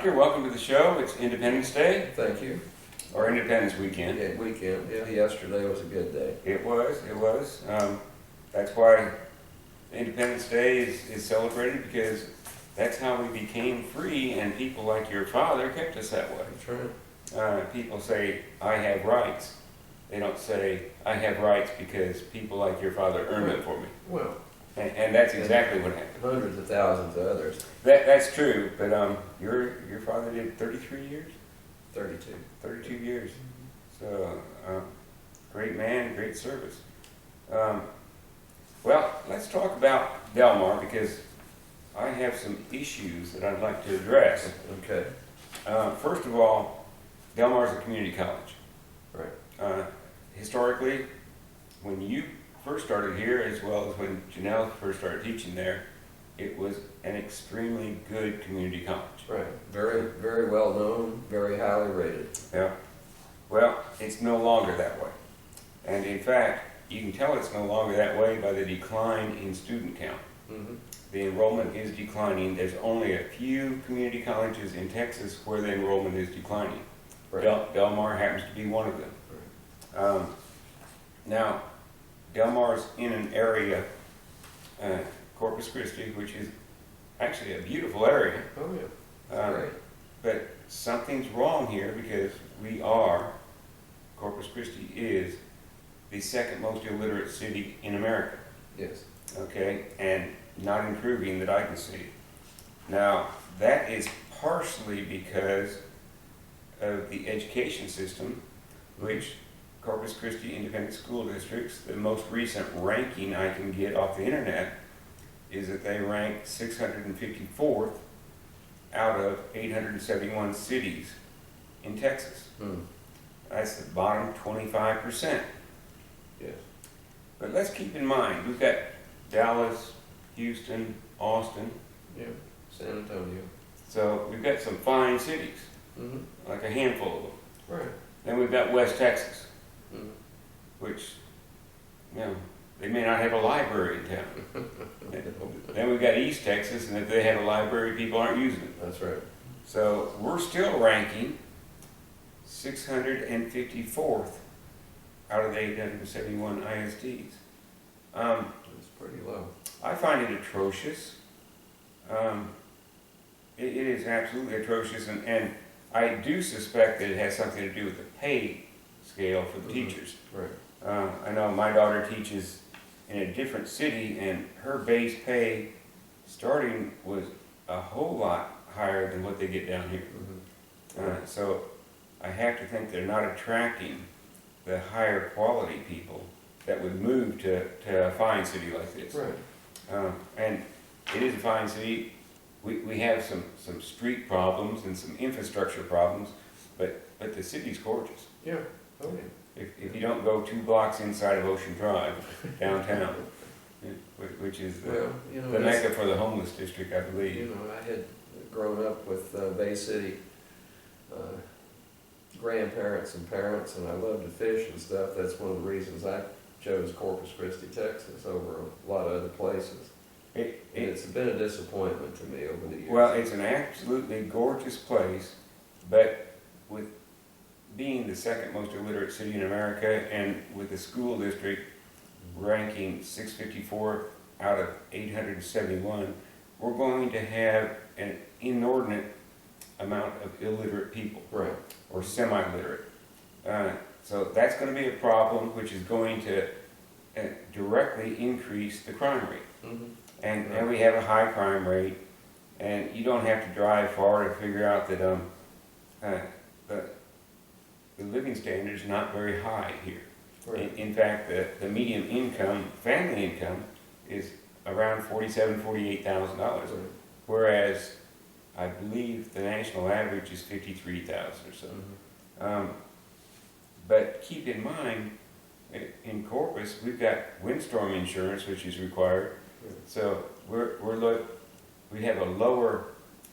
Doctor, welcome to the show. It's Independence Day, Thank you. or Independence Weekend. Yeah, weekend. Yeah, yesterday was a good day. It was. That's why Independence Day is celebrated, because that's how we became free, and people like your father kept us that way. That's right. People say, I have rights. They don't say, I have rights because people like your father earned them for me. Well, And that's exactly what happened. hundreds of thousands of others. That's true, but your father did 33 years? 32. 32 years. So, great man, great service. Well, let's talk about Delmar, because I have some issues that I'd like to address. Okay. First of all, Delmar is a community college. Right. Historically, when you first started here, as well as when Janelle first started teaching there, it was an extremely good community college. Right. Very, very well known, very highly rated. Yeah. Well, it's no longer that way. And in fact, you can tell it's no longer that way by the decline in student count. Mm-hmm. The enrollment is declining. There's only a few community colleges in Texas where the enrollment is declining. Right. Delmar happens to be one of them. Right. Now, Delmar's in an area, Corpus Christi, which is actually a beautiful area. Oh, yeah. Great. But something's wrong here, because Corpus Christi is the second most illiterate city in America. Yes. Okay, and not improving that I can see. Now, that is partially because of the education system, which Corpus Christi Independent School Districts, the most recent ranking I can get off the internet, is that they rank 654th out of 871 cities in Texas. Hmm. That's the bottom 25%. Yes. But let's keep in mind, we've got Dallas, Houston, Austin. Yeah. San Antonio. So we've got some fine cities, Mm-hmm. like a handful of them. Right. Then we've got West Texas, Mm-hmm. which, they may not have a library in town. Then we've got East Texas, and if they have a library, people aren't using it. That's right. So we're still ranking 654th out of the 871 ISDs. It's pretty low. I find it atrocious. It is absolutely atrocious, and I do suspect that it has something to do with the pay scale for the Mm-hmm. teachers. Right. I know my daughter teaches in a different city, and her base pay starting was a whole lot higher than what they get down here. Mm-hmm. So I have to think they're not attracting the higher quality people that would move to a fine city like this. Right. And it is a fine city. We have some street problems and some infrastructure problems, but the city's gorgeous. Yeah. Oh, yeah. If you don't go 2 blocks inside of Ocean Drive, downtown, which is Well, you know, the mecca for the homeless district, I believe. You know, I had grown up with Bay City grandparents and parents, and I loved to fish and stuff. That's one of the reasons I chose Corpus Christi, Texas, over a lot of other places. It's been a disappointment to me over the years. Well, it's an absolutely gorgeous place, but with being the second most illiterate city in America, and with the school district ranking 654 out of 871, we're going to have an inordinate amount of illiterate people, Right. or semi-literate. So that's going to be a problem, which is going to directly increase the crime rate. Mm-hmm. And we have a high crime rate, and you don't have to drive far to figure out that the living standard is not very high here. Right. In fact, the median income, family income, is around $47,000, $48,000, Right. whereas I believe the national average is $53,000 or so. Mm-hmm. But keep in mind, in Corpus, we've got windstorm insurance, which is required. Yeah. So we have a lower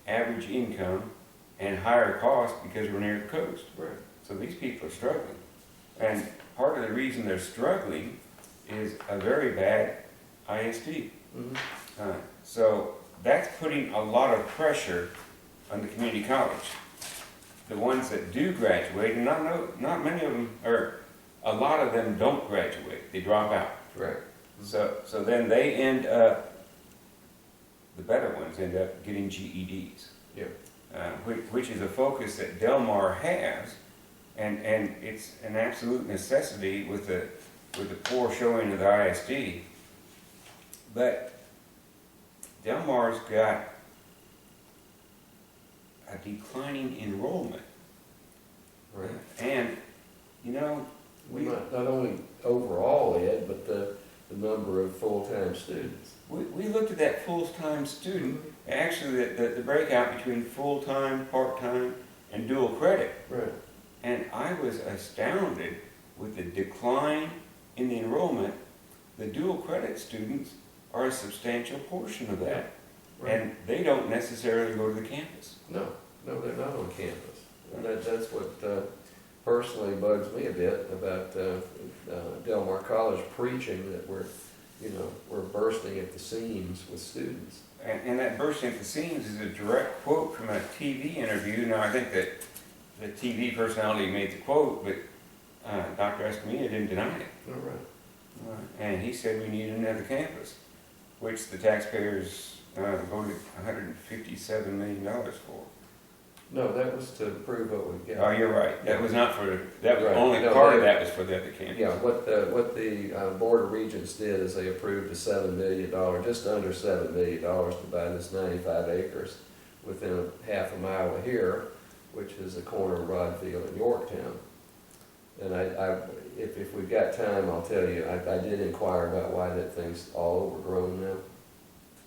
average income and higher cost because we're near the coast. Right. So these people are struggling. And part of the reason they're struggling is a very bad ISD. Mm-hmm. So that's putting a lot of pressure on the community college. The ones that do graduate, and not many of them, or a lot of them don't graduate, they drop out. Correct. So then they end up, the better ones end up getting GEDs. Yep. Which is a focus that Del Mar has, and it's an absolute necessity with the poor showing of the ISD. But Del Mar's got a declining enrollment. Right. And, you know, Not only overall ed, but the number of full-time students. we looked at that full-time student, actually the breakout between full-time, part-time, and dual credit. Right. And I was astounded with the decline in the enrollment. The dual credit students are a substantial portion of that. Right. And they don't necessarily go to the campus. No, they're not on campus. And that's what personally bugs me a bit about Del Mar College preaching that we're bursting at the seams with students. And that bursting at the seams is a direct quote from a TV interview. Now, I think that the TV personality made the quote, but Dr. Escamilla didn't deny it. All right. And he said we need another campus, which the taxpayers voted $157 million for. No, that was to prove what we got. Oh, you're right. That was not for, that was Right. only No, part of that was for the other campus. Yeah, what the Board of Regents did is they approved a $7 million, just under $7 million to buy this 95 acres within a half a mile of here, which is the corner of Rodfield and Yorktown. And if we've got time, I'll tell you, I did inquire about why that thing's all overgrown now.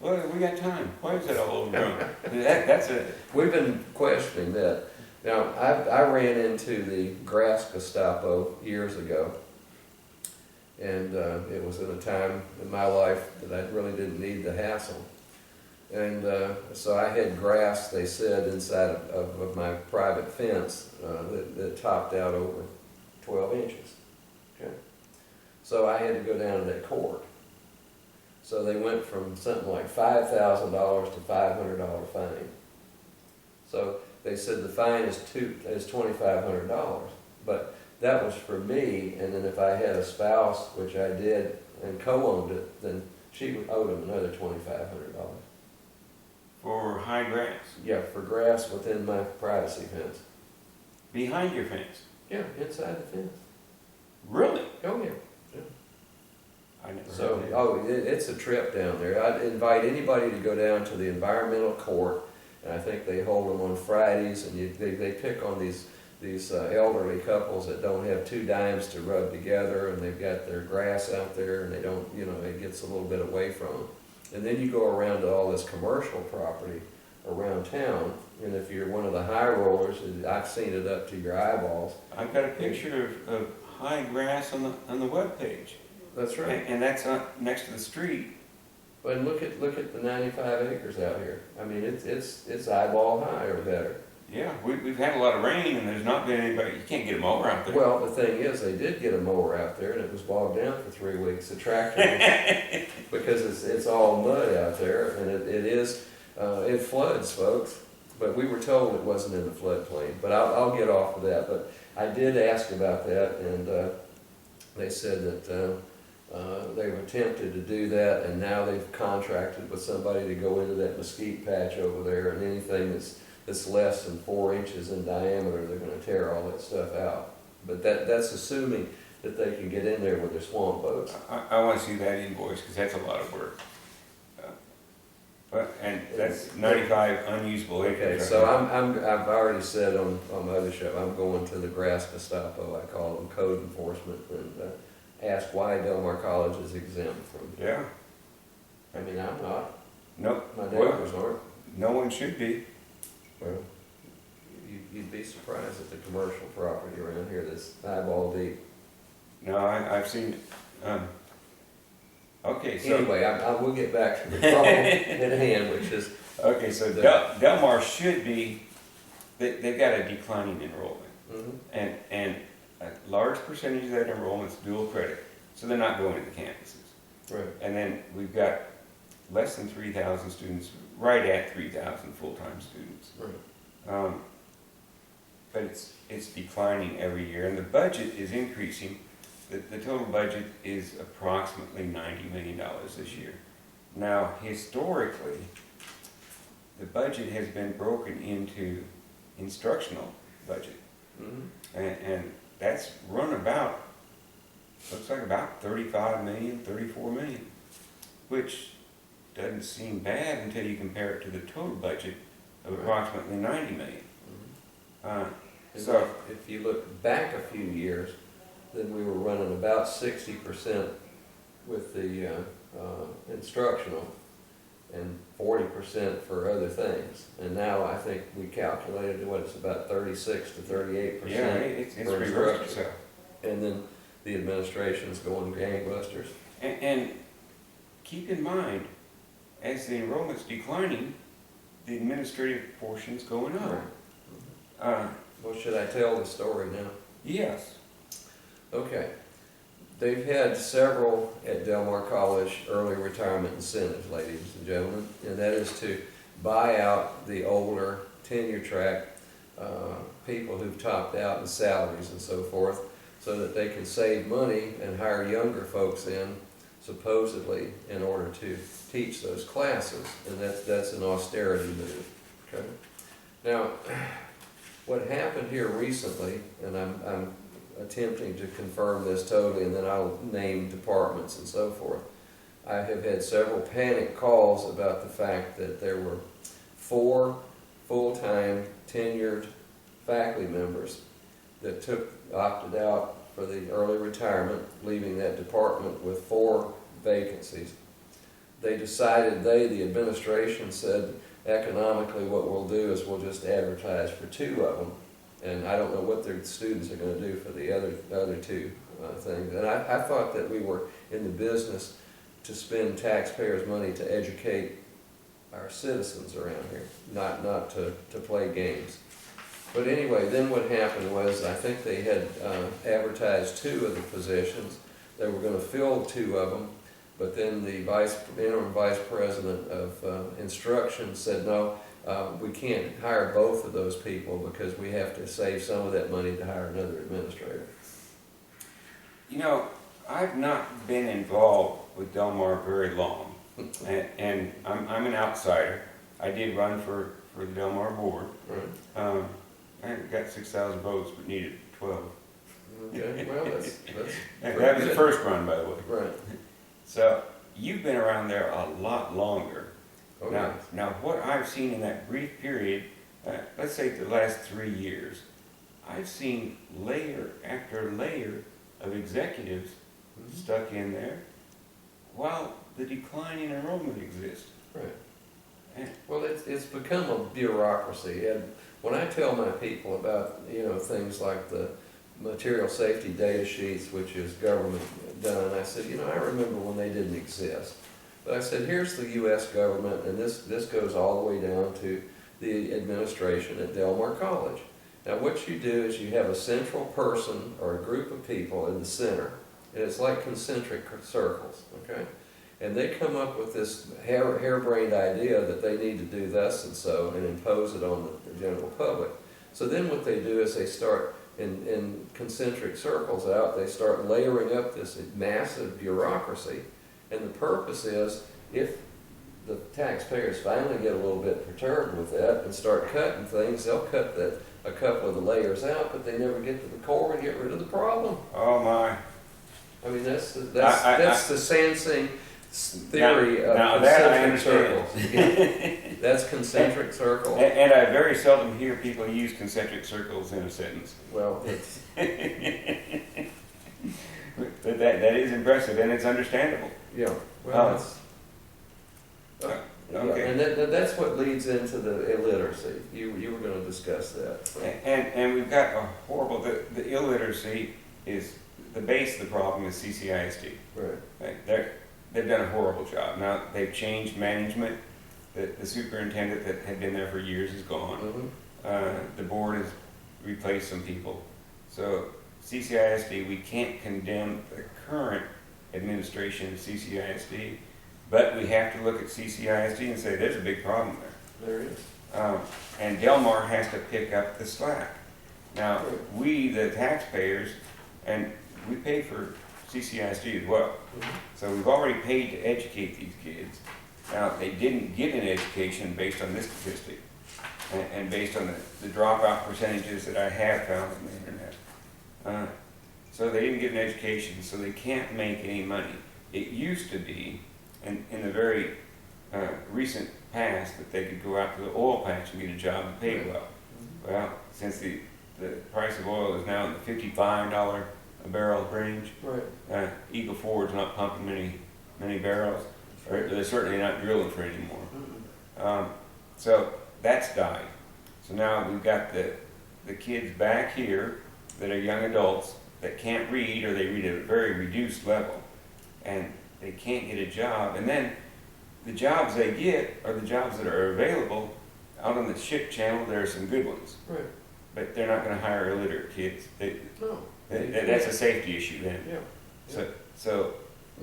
Well, we got time. Why is that all overgrown? That's a... We've been questioning that. Now, I ran into the grass Gestapo years ago, and it was at a time in my life that I really didn't need the hassle. And so I had grass, they said, inside of my private fence that topped out over 12 inches. Okay? So I had to go down to that court. So they went from something like $5,000 to $500 fine. So they said the fine is $2,500, but that was for me, and then if I had a spouse, which I did, and co-owned it, then she owed them another $2,500. For high grass? Yeah, for grass within my privacy fence. Behind your fence? Yeah, inside the fence. Really? Oh, yeah. I never So, heard of that. it's a trip down there. I'd invite anybody to go down to the environmental court, and I think they hold them on Fridays, and they pick on these elderly couples that don't have 2 dimes to rub together, and they've got their grass out there, and they don't, it gets a little bit away from them. And then you go around to all this commercial property around town, and if you're one of the high rollers, I've seen it up to your eyeballs. I've got a picture of high grass on the webpage. That's right. And that's next to the street. But look at the 95 acres out here. I mean, it's eyeball high or better. Yeah, we've had a lot of rain, and there's not been anybody. You can't get a mower out there. Well, the thing is, they did get a mower out there, and it was bogged down for 3 weeks. The tractor, because it's all mud out there, and it floods, folks. But we were told it wasn't in the floodplain. But I'll get off of that. But I did ask about that, and they said that they've attempted to do that, and now they've contracted with somebody to go into that mesquite patch over there, and anything that's less than 4 inches in diameter, they're going to tear all that stuff out. But that's assuming that they can get in there with their swamp boats. I want to see that invoice, because that's a lot of work. And that's 95 unusable acres. Okay, right so now. I've already said on my other show, I'm going to the grass Gestapo, I call them code enforcement, and ask why Del Mar College is exempt from. Yeah. I mean, I'm not. No. My neighbors aren't. No one should be. Well, you'd be surprised at the commercial property around here that's eyeball deep. No, I've seen it. Okay, so... Anyway, I will get back to the problem at hand, which is... Okay, so Del Mar should be... They've got a declining enrollment. Mm-hmm. And a large percentage of that enrollment is dual credit, so they're not going to the campuses. Right. And then we've got less than 3,000 students, right at 3,000 full-time students. Right. But it's declining every year, and the budget is increasing. The total budget is approximately $90 million this year. Now, historically, the budget has been broken into instructional budget, and that's run about, looks like about 35 million, 34 million, which doesn't seem bad until you compare it to the total budget of approximately 90 million. So if you look back a few years, then we were running about 60% with the instructional and 40% for other things. And now I think we calculated what it's about 36 to 38% Yeah, it's for reversed instruction. itself. And then the administration's going gangbusters. And keep in mind, as the enrollment's declining, the administrative portion's going up. Well, should I tell the story now? Yes. Okay. They've had several at Del Mar College early retirement incentives, ladies and gentlemen, and that is to buy out the older tenure track people who've topped out in salaries and so forth, so that they can save money and hire younger folks in, supposedly, in order to teach those classes, and that's an austerity move. Okay. Now, what happened here recently, and I'm attempting to confirm this totally, and then I'll name departments and so forth. I have had several panic calls about the fact that there were 4 full-time tenured faculty members that opted out for the early retirement, leaving that department with 4 vacancies. They decided, the administration said, economically what we'll do is we'll just advertise for 2 of them. And I don't know what their students are going to do for the other 2 things. And I thought that we were in the business to spend taxpayers' money to educate our citizens around here, not to play games. But anyway, then what happened was, I think they had advertised 2 of the positions. They were going to fill 2 of them, but then the interim vice president of instruction said, no, we can't hire both of those people because we have to save some of that money to hire another administrator. You know, I've not been involved with Del Mar very long, and I'm an outsider. I did run for the Del Mar board. Right. I got 6,000 votes, but needed 12. Okay, well, that's that was the good. first run, by the way. Right. So you've been around there a lot longer. Okay. Now, what I've seen in that brief period, let's say the last 3 years, I've seen layer after layer of executives stuck in there while the decline in enrollment exists. Right. Well, it's become a bureaucracy, and when I tell my people about things like the material safety data sheets, which is government done, I said, I remember when they didn't exist. But I said, here's the U.S. government, and this goes all the way down to the administration at Del Mar College. Now, what you do is you have a central person or a group of people in the center, and it's like concentric circles, okay? And they come up with this harebrained idea that they need to do thus and so and impose it on the general public. So then what they do is they start in concentric circles out, they start layering up this massive bureaucracy. And the purpose is, if the taxpayers finally get a little bit perturbed with that and start cutting things, they'll cut a couple of the layers out, but they never get to the core and get rid of the problem. Oh my! I mean, that's the Sansing theory of now that I concentric understand. circles. Yeah. That's concentric circle. And I very seldom hear people use concentric circles in a sentence. Well, it's But that is impressive, and it's understandable. yeah. Well, Okay. yeah, and that's what leads into the illiteracy. You were going to discuss that. And we've got a horrible, the illiteracy is, the base of the problem is CCISD. Right. They've done a horrible job. Now, they've changed management. The superintendent that had been there for years is gone. The board has replaced some people. So CCISD, we can't condemn the current administration of CCISD, but we have to look at CCISD and say there's a big problem there. There is. And Del Mar has to pick up the slack. Now, we, the taxpayers, and we pay for CCISD as well. So we've already paid to educate these kids. Now, they didn't get an education based on this statistic and based on the dropout percentages that I have found on the internet. So they didn't get an education, so they can't make any money. It used to be, in the very recent past, that they could go out to the oil patch and get a job and pay well. Well, since the price of oil is now in the $55 a barrel range, Eagle Ford's not pumping many barrels, or they're certainly not drilling for it anymore. So that's died. So now we've got the kids back here that are young adults that can't read, or they read at a very reduced level, and they can't get a job. And then the jobs they get are the jobs that are available out on the ship channel. There are some good ones, but they're not going to hire illiterate kids. That's a safety issue then. So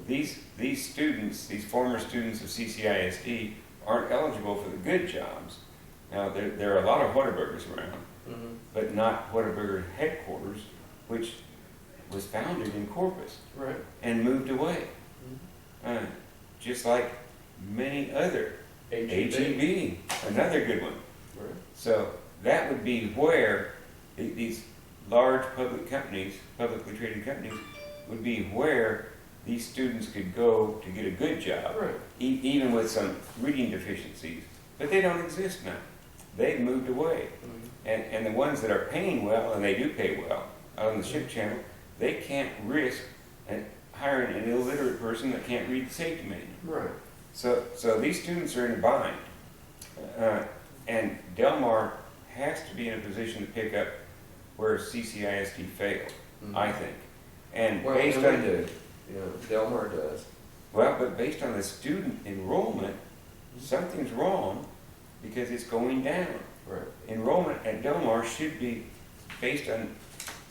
these students, these former students of CCISD, aren't eligible for the good jobs. Now there are a lot of Whataburgers around, but not Whataburger headquarters, which was founded in Corpus and moved away, just like many other. HEB, another good one. So that would be where these large public companies, publicly traded companies, would be where these students could go to get a good job, even with some reading deficiencies. But they don't exist now. They've moved away. And the ones that are paying well, and they do pay well, out on the ship channel, they can't risk hiring an illiterate person that can't read the safety manual. So these students are in a bind. And Del Mar has to be in a position to pick up where CCISD failed, I think. And based on Del Mar does. Well, but based on the student enrollment, something's wrong because it's going down. Enrollment at Del Mar should be based on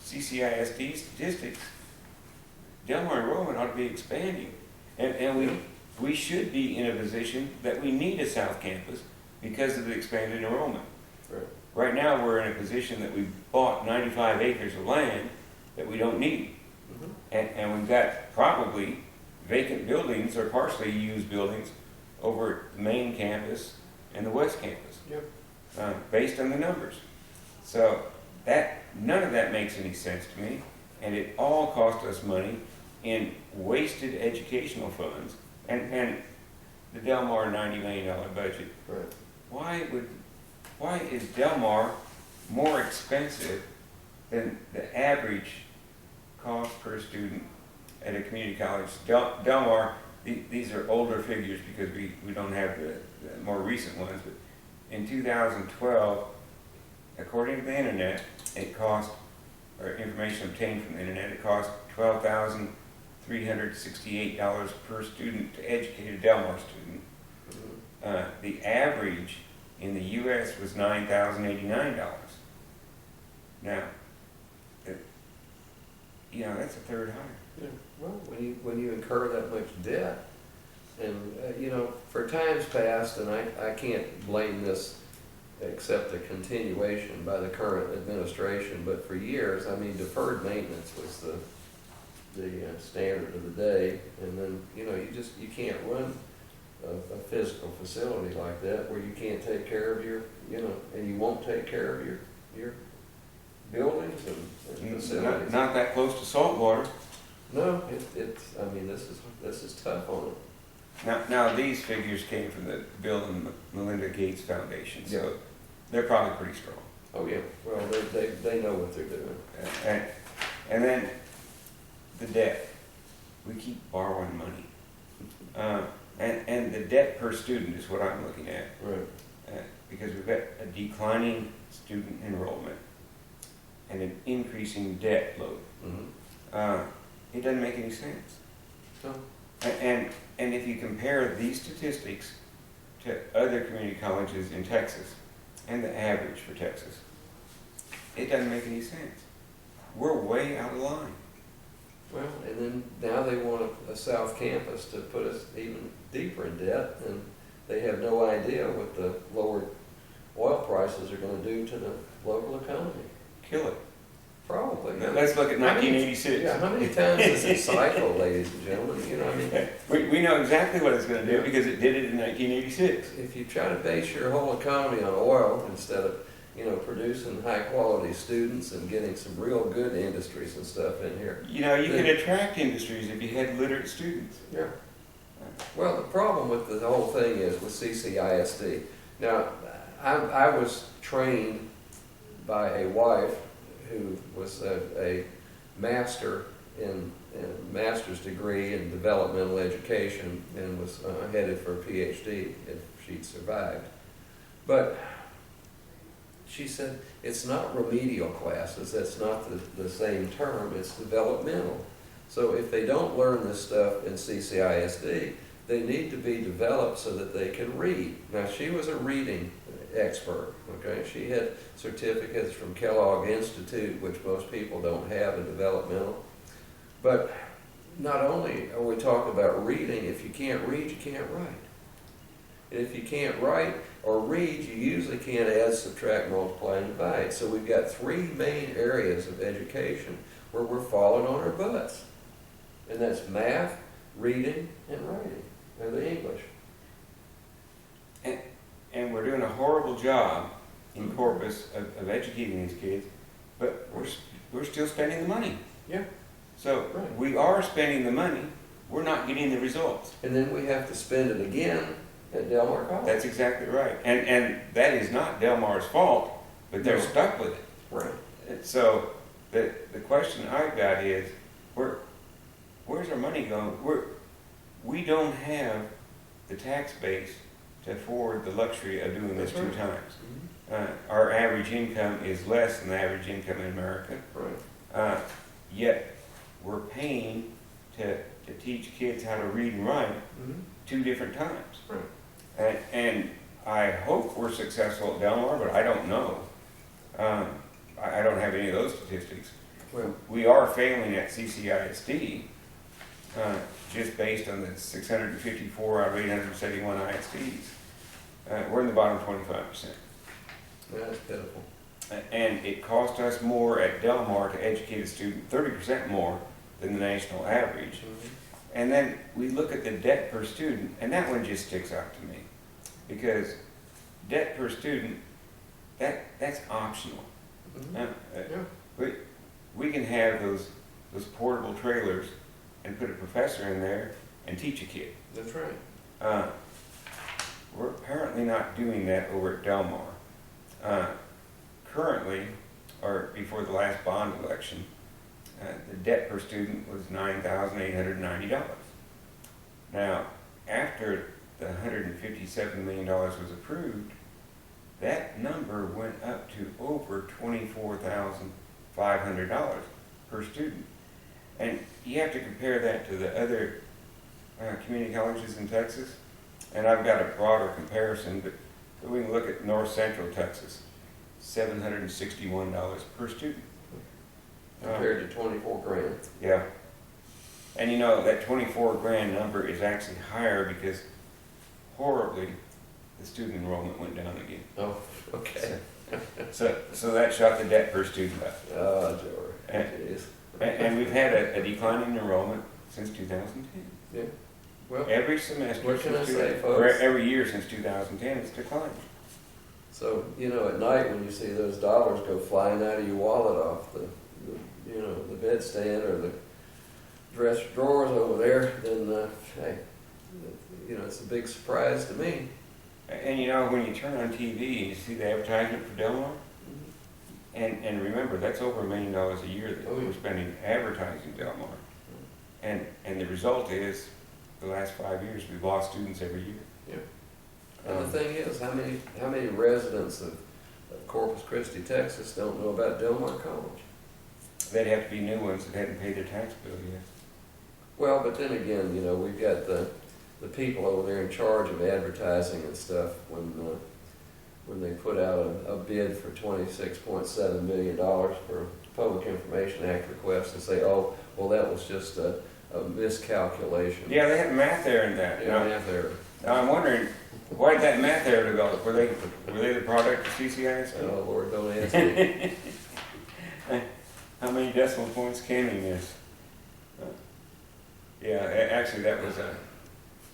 CCISD statistics. Del Mar enrollment ought to be expanding, and we should be in a position that we need a South Campus because of the expanded enrollment. Right now, we're in a position that we've bought 95 acres of land that we don't need. And we've got probably vacant buildings or partially used buildings over the main campus and the west campus, based on the numbers. So none of that makes any sense to me, and it all cost us money in wasted educational funds and the Del Mar $90 million budget. Why is Del Mar more expensive than the average cost per student at a community college? Del Mar, these are older figures because we don't have the more recent ones, but in 2012, according to the internet, it cost, or information obtained from the internet, it cost $12,368 per student to educate a Del Mar student. The average in the U.S. was $9,089. Now, that's a third higher. Well, when you incur that much debt, and for times past, and I can't blame this except the continuation by the current administration, but for years, deferred maintenance was the standard of the day, and then you can't run a physical facility like that where you can't take care of your and you won't take care of your buildings and facilities. Not that close to salt water. No, this is tough on it. Now these figures came from the Bill and Melinda Gates Foundation, so they're probably pretty strong. Oh yeah, well they know what they're doing. And then the debt. We keep borrowing money. And the debt per student is what I'm looking at. Because we've got a declining student enrollment and an increasing debt load. It doesn't make any sense. And if you compare these statistics to other community colleges in Texas and the average for Texas, it doesn't make any sense. We're way out of line. Well, and then now they want a South Campus to put us even deeper in debt, and they have no idea what the lower oil prices are gonna do to the local economy. Kill it. Probably. Let's look at 1986. Yeah, how many times does it cycle, ladies and gentlemen? You know, I mean, We know exactly what it's going to do because it did it in 1986. if you try to base your whole economy on oil instead of, you know, producing high quality students and getting some real good industries and stuff in here. You know, you could attract industries if you had literate students. Yeah. Well, the problem with the whole thing is with CCISD. Now, I was trained by a wife who was a master in a master's degree in developmental education and was headed for a PhD if she'd survived. But she said, it's not remedial classes, that's not the same term, it's developmental. So if they don't learn this stuff in CCISD, they need to be developed so that they can read. Now, she was a reading expert, okay? She had certificates from Kellogg Institute, which most people don't have in developmental. But not only are we talking about reading, if you can't read, you can't write. And if you can't write or read, you usually can't add, subtract, multiply, and divide. So we've got three main areas of education where we're falling on our butts. And that's math, reading, and writing, and the English. And we're doing a horrible job in Corpus of educating these kids, but we're still spending the money. Yeah. So Right. we are spending the money, we're not getting the results. And then we have to spend it again at Del Mar College. That's exactly right. And that is not Del Mar's fault, but they're No. stuck with it. Right. And so the question I've got is, where's our money going? We don't have the tax base to afford the luxury of doing this That's two right. times. Mhm. Our average income is less than the average income in America, Right. yet we're paying to teach kids how to read and write Mhm. two different times. Right. And I hope we're successful at Del Mar, but I don't know. I don't have any of those statistics. Well, We are failing at CCISD, just based on the 654 out of 871 ISDs. We're in the bottom 25%. that's pitiful. And it cost us more at Del Mar to educate a student, 30% more than the national average. Mhm. And then we look at the debt per student, and that one just sticks out to me. Because debt per student, that's optional. Mhm. Yeah. We can have those portable trailers and put a professor in there and teach a kid. That's right. We're apparently not doing that over at Del Mar. Currently, or before the last bond election, the debt per student was $9,890. Now, after the $157 million was approved, that number went up to over $24,500 per student. And you have to compare that to the other community colleges in Texas. And I've got a broader comparison, but we can look at North Central Texas, $761 per student. Compared to 24 grand. Yeah. And you know, that 24 grand number is actually higher because horribly the student enrollment went down again. Oh, okay. So that shot the debt per student up. Oh, George. And- It is. And we've had a decline in enrollment since 2010. Yeah. Well, Every semester, What can I since say, 2000 folks? or every year since 2010, it's declined. so, you know, at night when you see those dollars go flying out of your wallet off the you know, the bedstand or the dresser drawers over there, then, hey, you know, it's a big surprise to me. And you know, when you turn on TV and you see the advertisement for Del Mar, and remember, that's over $1 million a year that Oh, yeah. we're spending advertising Del Mar. And the result is, the last 5 years, we've lost students every year. Yeah. And the thing is, how many residents of Corpus Christi, Texas don't know about Del Mar College? They'd have to be new ones that hadn't paid their tax bill yet. Well, but then again, you know, we've got the people over there in charge of advertising and stuff when they put out a bid for $26.7 million for Public Information Act request and say, oh, well, that was just a miscalculation. Yeah, they had math there in that. Yeah, math error. Now I'm wondering, Why did that math error develop? Were they the product of CCIS? Oh, Lord, don't ask me. How many decimal points can we miss? Yeah, actually, that was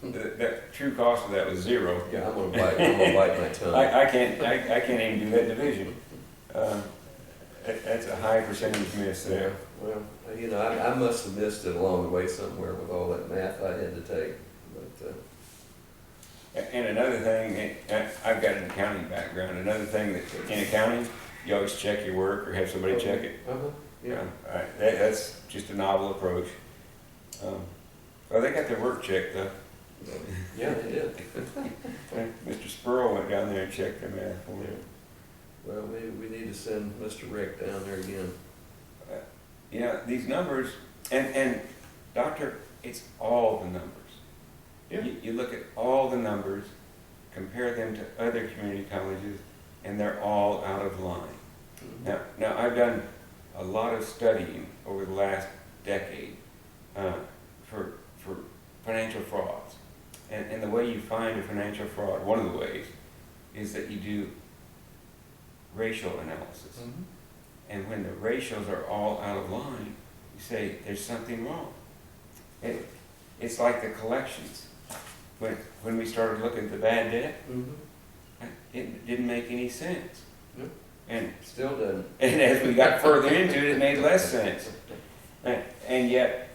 that true cost of that was 0. Yeah, I'm gonna bite my tongue. I can't even do that division. That's a high percentage miss Yeah, there. well, you know, I must have missed it along the way somewhere with all that math I had to take, but, And another thing, I've got an accounting background. Another thing that in accounting, you always check your work or have somebody check it. yeah. That's just a novel approach. Well, they got their work checked though. Yeah, they did. Mr. Spurl went down there and checked their math for me. Well, maybe we need to send Mr. Rick down there again. Yeah, these numbers, and Doctor, it's all the numbers. Yeah. You look at all the numbers, compare them to other community colleges, and they're all out of line. Mhm. Now I've done a lot of studying over the last decade for financial frauds. And the way you find a financial fraud, one of the ways, is that you do racial analysis. Mhm. And when the ratios are all out of line, you say there's something wrong. It's like the collections. When we started looking at the bad debt, Mhm. it didn't make any sense. Yep. And Still doesn't. And as we got further into it, it made less sense. And yet,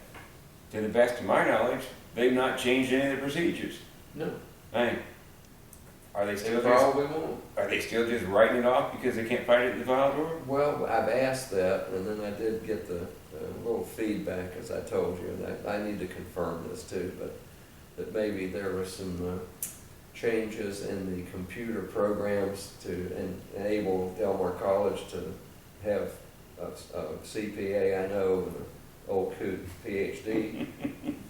to the best of my knowledge, they've not changed any of the procedures. No. And are they They still probably won't. just writing it off because they can't find it in the file drawer? Well, I've asked that, and then I did get the little feedback, as I told you, and I need to confirm this too, but that maybe there were some changes in the computer programs to enable Del Mar College to have a CPA, I know, and an old coot PhD,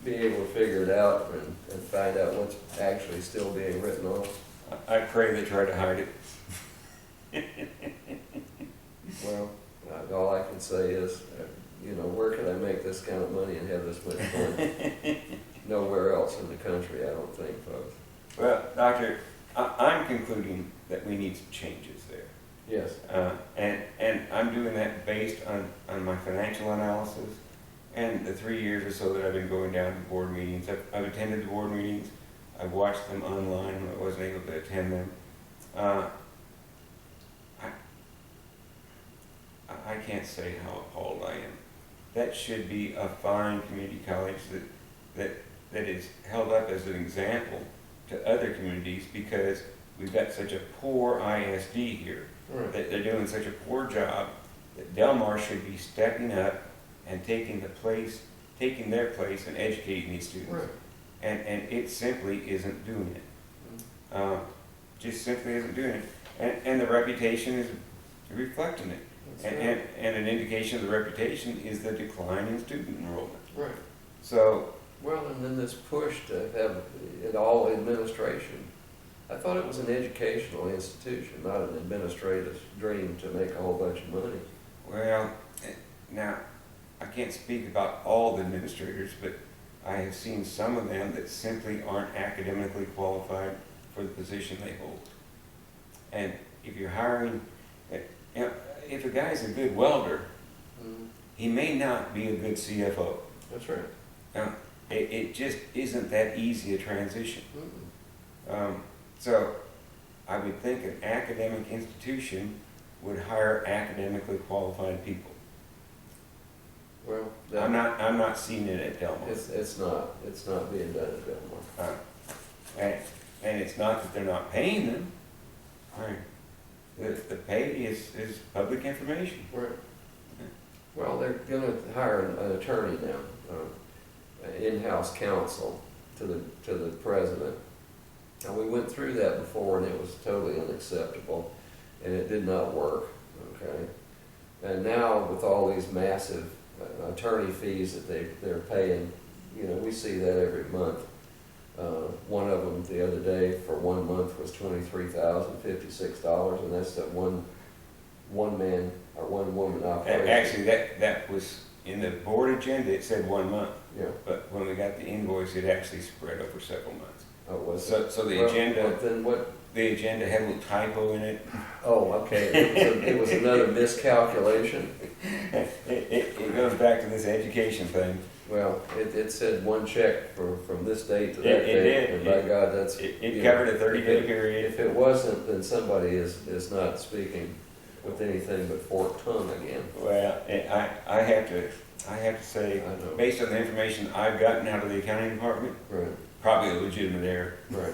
be able to figure it out and find out what's actually still being written on. I pray they try to hide it. Well, all I can say is, you know, where could I make this kind of money and have this much fun? Nowhere else in the country, I don't think, folks. Well, Doctor, I'm concluding that we need some changes there. Yes. And I'm doing that based on my financial analysis and the 3 years or so that I've been going down to board meetings. I've attended the board meetings. I've watched them online when I wasn't able to attend them. I can't say how appalled I am. That should be a fine community college that is held up as an example to other communities because we've got such a poor ISD here. Right. That they're doing such a poor job that Del Mar should be stepping up and taking their place and educating these students. Right. And it simply isn't doing it. Just simply isn't doing it. And the reputation is reflecting it. And an indication of the reputation is the decline in student enrollment. Right. So, Well, and then this push to have it all administration. I thought it was an educational institution, not an administrative dream to make a whole bunch of money. well, now, I can't speak about all the administrators, but I have seen some of them that simply aren't academically qualified for the position they hold. And if you're hiring, if a guy's a good welder, he may not be a good CFO. That's right. Now, it just isn't that easy a transition. Mm-mm. So I would think an academic institution would hire academically qualified people. Well, I'm not seeing it at Del Mar. It's not being done at Del Mar. And it's not that they're not paying them. Right. The pay is public information. Right. Well, they're going to hire an attorney now, an in-house counsel to the president. And we went through that before, and it was totally unacceptable, and it did not work. Okay. And now with all these massive attorney fees that they're paying, you know, we see that every month. One of them the other day for 1 month was $23,056, and that's that one man or one woman operation. Actually, that was in the board agenda. It said 1 month, Yeah. but when we got the invoice, it actually spread over several months. Oh, was So, it? so the Well, agenda, then what? the agenda had a little typo in it. Oh, okay, it was another miscalculation. It goes back to this education thing. Well, it said one check from this date to that It date, did. and by God, that's. It covered a 30-day period. If it wasn't, then somebody is not speaking with anything but forked tongue again. Well, I have to say, I know. based on the information I've gotten out of the accounting department, Right, probably a legitimate error. right.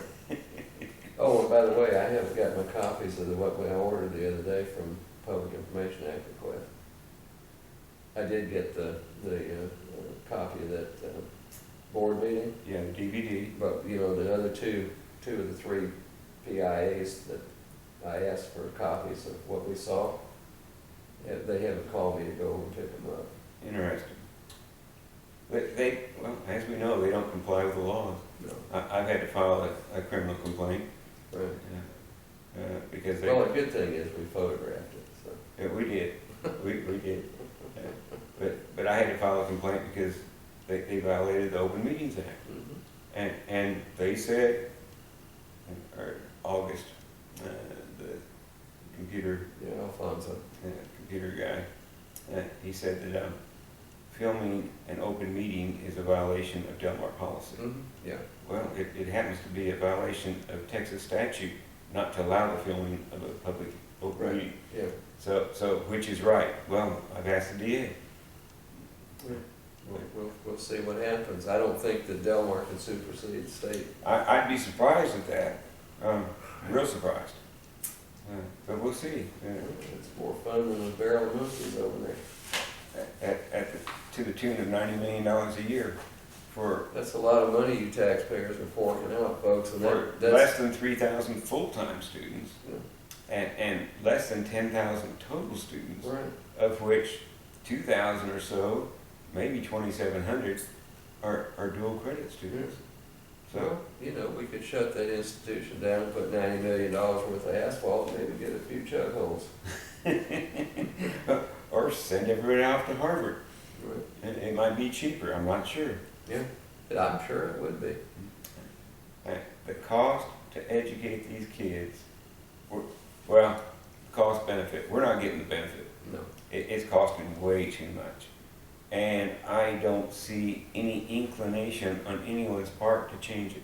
Oh, and by the way, I haven't got my copies of what I ordered the other day from Public Information Act request. I did get the copy of that board meeting, Yeah, the DVD. but you know, the other two of the three PIAs that I asked for copies of what we saw, they haven't called me to go and pick them up. Interesting. Well, as we know, they don't comply with the laws. No. I've had to file a criminal complaint. Right. Because they. Well, the good thing is we photographed it, so. Yeah, we did. We did. But I had to file a complaint because they violated the Open Meetings Act. Mhm. And they said, or August, the computer Yeah, Alfonso. computer guy, he said that filming an open meeting is a violation of Delmar policy. Mhm. Yeah. Well, it happens to be a violation of Texas statute not to allow the filming of a public open Right. meeting. Yeah. So which is right? Well, I've asked the DA. We'll see what happens. I don't think that Delmar can supersede the state. I'd be surprised at that, real surprised. But we'll see. It's more fun than a barrel of monkeys over there. To the tune of $90 million a year for That's a lot of money you taxpayers are forking out, folks, and for that's. less than 3,000 full-time students Yeah. and less than 10,000 total students, Right. of which 2,000 or so, maybe 2,700, are dual credit students. Well, you know, we could shut that institution down, put $90 million worth of asphalt, and maybe get a few chug holes. Or send everybody off to Harvard. Right. It might be cheaper, I'm not sure. Yeah, I'm sure it would be. The cost to educate these kids, well, cost benefit, we're not getting the benefit. No. It's costing way too much. And I don't see any inclination on anyone's part to change it.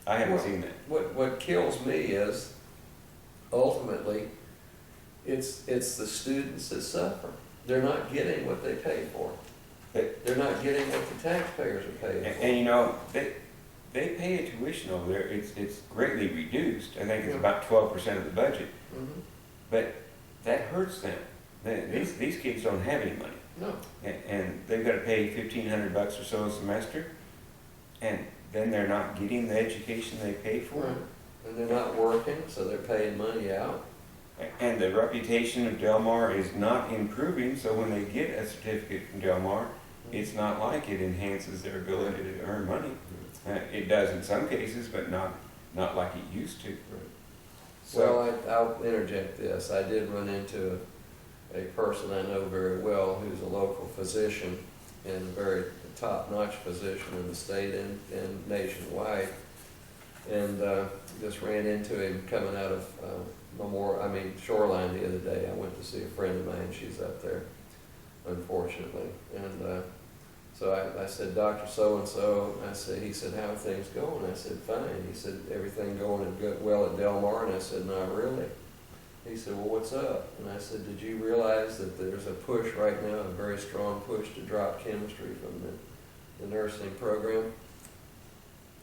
I haven't Well, seen that. What kills me is, ultimately, it's the students that suffer. They're not getting what they pay for. They're not getting what the taxpayers are paying for. And you know, they pay a tuition over there, it's greatly reduced. I think it's about 12% of the budget. Mhm. But that hurts them. These kids don't have any money. No. And they've got to pay $1,500 or so a semester, and then they're not getting the education they paid for. Right. And they're not working, so they're paying money out. And the reputation of Delmar is not improving, so when they get a certificate from Delmar, it's not like it enhances their ability to earn money. It does in some cases, but not like it used to. Well, I'll interject this. I did run into a person I know very well who's a local physician and a very top-notch physician in the state and nationwide. And just ran into him coming out of Shoreline the other day. I went to see a friend of mine. She's up there, unfortunately. And so I said, Dr. So-and-so, he said, how are things going? I said, fine. He said, everything going well at Delmar? And I said, not really. He said, well, what's up? And I said, did you realize that there's a push right now, a very strong push to drop chemistry from the nursing program?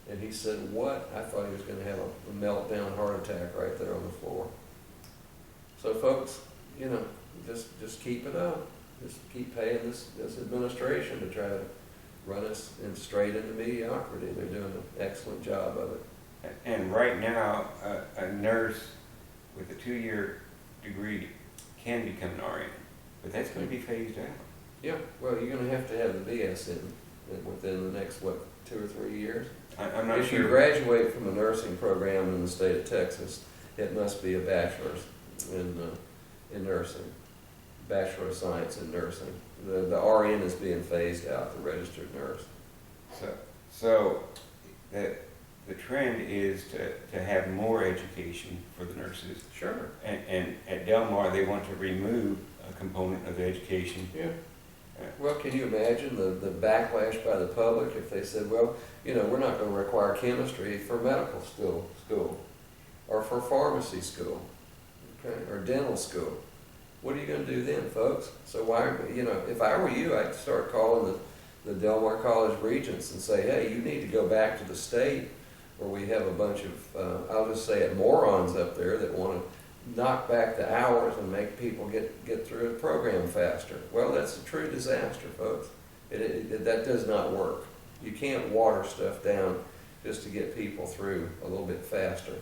And he said, what? I thought he was going to have a meltdown heart attack right there on the floor. So folks, you know, just keep it up. Just keep paying this administration to try to run us straight into mediocrity. They're doing an excellent job of it. And right now, a nurse with a 2-year degree can become an RN, but that's going to be phased out. Yeah, well, you're going to have the BS within the next, 2 or 3 years? I'm not If sure. you graduate from a nursing program in the state of Texas, it must be a bachelor's in nursing, Bachelor of Science in nursing. The RN is being phased out, the registered nurse. So the the trend is to have more education for the nurses. Sure. And at Del Mar, they want to remove a component of education. Yeah. Well, can you imagine the backlash by the public if they said, well, you know, we're not going to require chemistry for medical school, or for pharmacy school, okay, or dental school. What are you going to do then, folks? So why, you know, if I were you, I'd start calling the Del Mar College Regents and say, hey, you need to go back to the state where we have a bunch of, I'll just say it, morons up there that want to knock back the hours and make people get through the program faster. Well, that's a true disaster, folks. That does not work. You can't water stuff down just to get people through a little bit faster.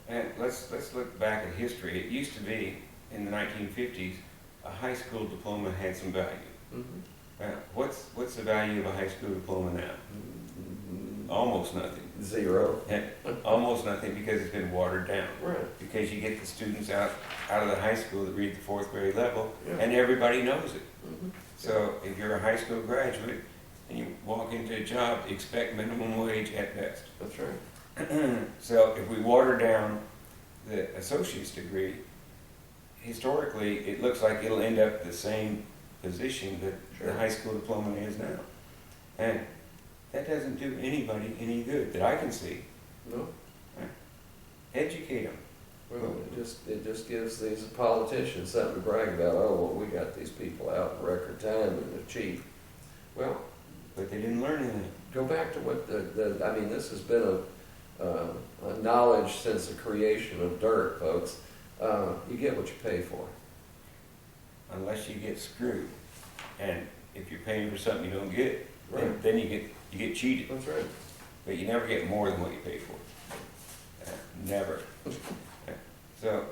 And let's look back at history. It used to be, in the 1950s, a high school diploma had some value. Mm-hmm. What's the value of a high school diploma now? Mm-hmm. Almost nothing. Zero. Almost nothing, because it's been watered down. Right. Because you get the students out of the high school that read the 4th grade level, Yeah. and everybody knows it. Mm-hmm. So if you're a high school graduate and you walk into a job, expect minimum wage at best. That's right. So if we water down the associate's degree, historically, it looks like it'll end up the same position that Sure. the high school diploma is now. And that doesn't do anybody any good that I can see. No. Educate them. Well, it just gives these politicians something to brag about. Oh, well, we got these people out in record time and they're cheap. Well, But they didn't learn anything. go back to what I mean, this has been a knowledge since the creation of dirt, folks. You get what you pay for. Unless you get screwed. And if you're paying for something you don't get, Right. then you get cheated. That's right. But you never get more than what you pay for. Never. So,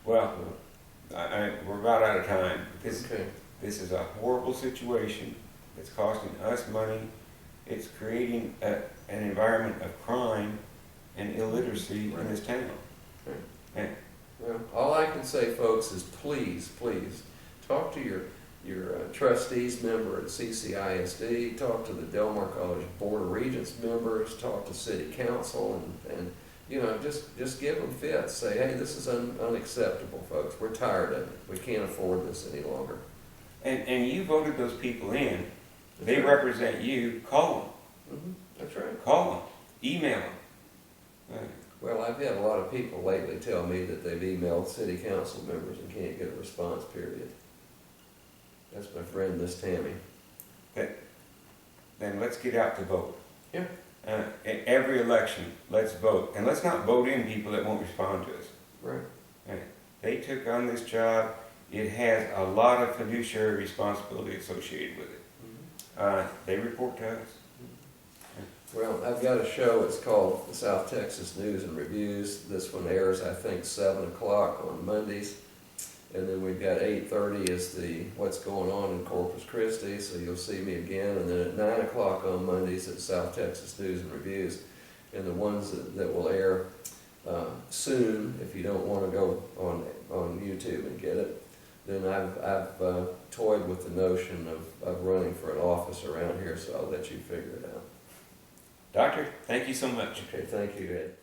well, we're about out of time. Okay. This is a horrible situation. It's costing us money. It's creating an environment of crime and illiteracy in this town. Right. And Well, all I can say, folks, is please, please, talk to your trustees member at CCISD, talk to the Del Mar College Board of Regents members, talk to City Council, and you know, just give them fits. Say, hey, this is unacceptable, folks. We're tired of it. We can't afford this any longer. and you voted those people in. They That's right. represent you. Call Mm-hmm. That's right. them. Call them. Email them. Well, I've had a lot of people lately tell me that they've emailed city council members and can't get a response, period. That's my friend, Miss Tammy. Then let's get out to vote. Yeah. In every election, let's vote. And let's not vote in people that won't respond to us. Right. They took on this job. It has a lot of fiduciary responsibility associated with it. Mm-hmm. They report to us. Well, I've got a show, it's called the South Texas News and Reviews. This one airs, I think, 7 o'clock on Mondays. And then we've got 8:30 is the What's Going On in Corpus Christi, so you'll see me again. And then at 9 o'clock on Mondays at South Texas News and Reviews. And the ones that will air soon, if you don't want to go on YouTube and get it, then I've toyed with the notion of running for an office around here, so I'll let you figure it out. Doctor, thank you so much. Okay, thank you, Ed.